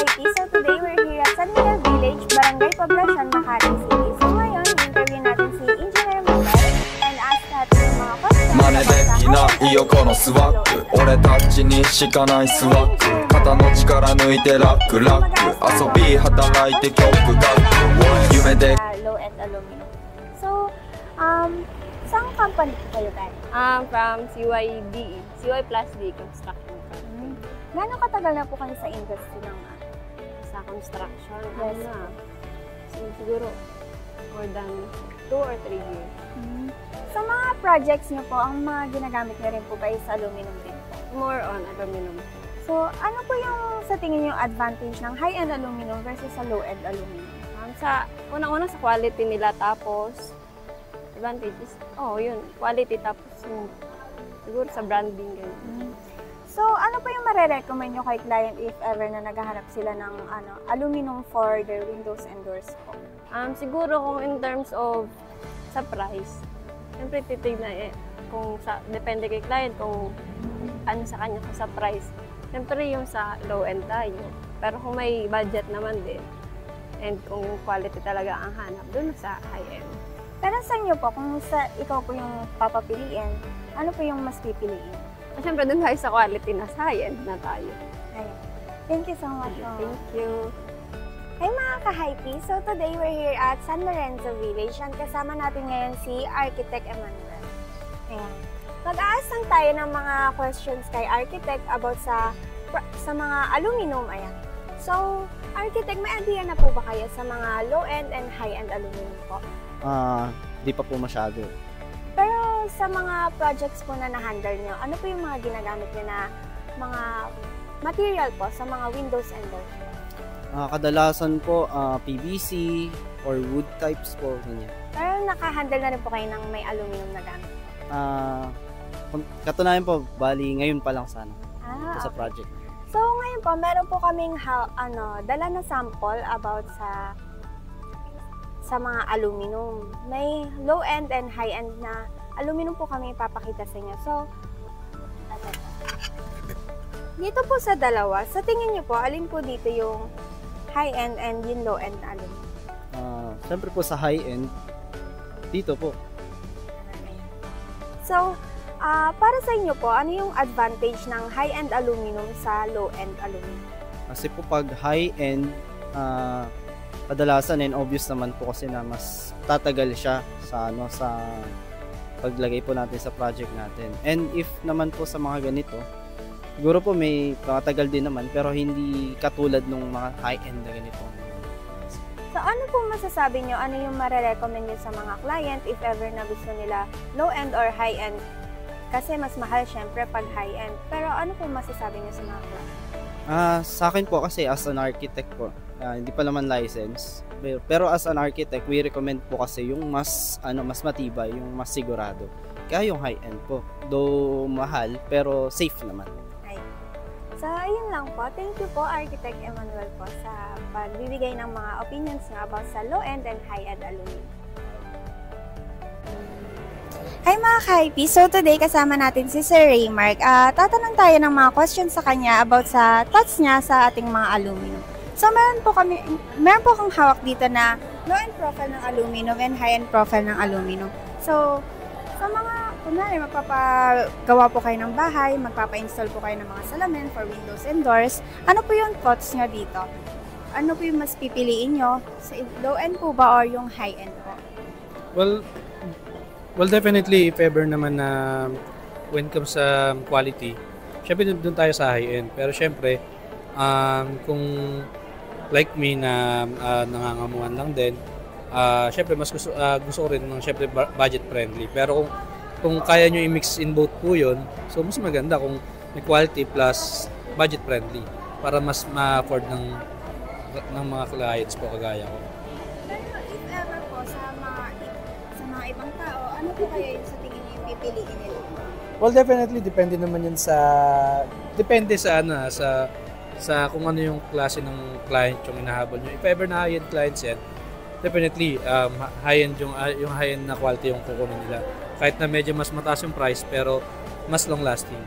ka-IP. So today we're here at San Miguel Village, Barangay Poblacion, Makati City. So ngayon, interview natin si Engineer Miguel and ask natin yung mga questions 真似できないよこのスワップ俺たちにしかないスワップ肩の力抜いてラックラック遊び働いて曲書く夢で low-end aluminum. So, saan company po kayo guys? From CYDE, CY Plus D Construction. Gano'ng katagal na po kayo sa industry ng Sa construction, Yes. siguro more than 2 or 3 years. Sa mga projects niyo po, ang mga ginagamit niyo rin po ba is aluminum din po? More on aluminum. So, ano po yung sa tingin niyo advantage ng high-end aluminum versus sa low-end aluminum? Sa unang-una sa quality nila, tapos advantages, yun, quality, tapos yung, siguro sa branding, ganyan. So, ano po yung marirecommend nyo kay client if ever na naghahanap sila ng aluminum for their windows and doors po? Siguro kung in terms of sa price, siyempre titignan kung depende kay client kung ano sa kanya sa price. Siyempre yung sa low end tayo. Pero kung may budget naman din, and kung yung quality talaga ang hanap, dun sa high end. Pero sa inyo po, kung ikaw po yung papapiliin, ano po yung mas pipiliin? Siyempre dun tayo sa quality na sa high end na tayo. Ayun. Thank you so much. Thank you. Hey mga ka-hype! So today we're here at San Lorenzo Village and kasama natin ngayon si Architect Emmanuel. Ayan. Mag-aas lang tayo ng mga questions kay Architect about sa mga aluminum. Ayan. So, Architect, may idea na po ba kayo sa mga low-end and high-end aluminum po? Di pa po masyado. Pero sa mga projects po na na-handle nyo, ano po yung mga ginagamit nyo na mga material po sa mga windows and doors? Kadalasan po PVC or wood types po, ganyan. Pero naka-handle na rin po kayo ng may aluminum na gamit? Katunayan po, bali ngayon pa lang sana sa okay. project. So ngayon po, meron po kaming dala na sample about sa mga aluminum. May low-end and high-end na aluminum po kami ipapakita sa inyo. So, dito po sa dalawa, sa tingin niyo po, alin po dito yung high-end and yung low-end na aluminum? Siyempre po sa high-end, dito po. So, para sa inyo po, ano yung advantage ng high-end aluminum sa low-end aluminum? Kasi po pag high-end, kadalasan and obvious naman po kasi na mas tatagal siya sa paglagay po natin sa project natin. And if naman po sa mga ganito, siguro po may tatagal din naman pero hindi katulad ng mga high-end na ganito. So ano po masasabi nyo, ano yung marirecommend nyo sa mga client if ever na gusto nila low-end or high-end? Kasi mas mahal syempre pag high-end. Pero ano po masasabi nyo sa mga client? Sa akin po kasi as an architect po, hindi pa naman license. Pero as an architect, we recommend po kasi yung mas matibay, yung mas sigurado. Kaya yung high-end po. Though mahal, pero safe naman. So, ayun lang po. Thank you po, Architect Emmanuel po, sa pagbibigay ng mga opinions nga about sa low-end and high-end aluminum. Hi mga ka-IP! So today kasama natin si Sir Raymark. Tatanong tayo ng mga questions sa kanya about sa thoughts niya sa ating mga aluminum. So meron po kang hawak dito na low-end profile ng aluminum and high-end profile ng aluminum. So sa mga, kunwari magpapagawa po kayo ng bahay, magpapa-install po kayo ng mga salamin for windows and doors, ano po yung thoughts niyo dito? Ano po yung mas pipiliin nyo? Sa low-end po ba or yung high-end po? Well, definitely, if ever naman na when it comes sa quality, syempre doon tayo sa high-end. Pero syempre, kung like me na nangangamuhan lang din, syempre mas gusto ko rin ng syempre budget friendly. Pero kung kaya nyo i-mix in both po yun, so mas maganda kung may quality plus budget friendly para mas ma-afford ng mga clients po kagaya ko. Pero if ever po sa mga ibang tao, ano po kaya yung sa tingin niyo yung pipiliin nila? Well, definitely depende naman yun sa kung ano yung klase ng client yung inahabol nyo. If ever na high-end clients yan, definitely high-end yung high-end na quality yung kukunin nila. Kahit na medyo mas mataas yung price pero mas long lasting.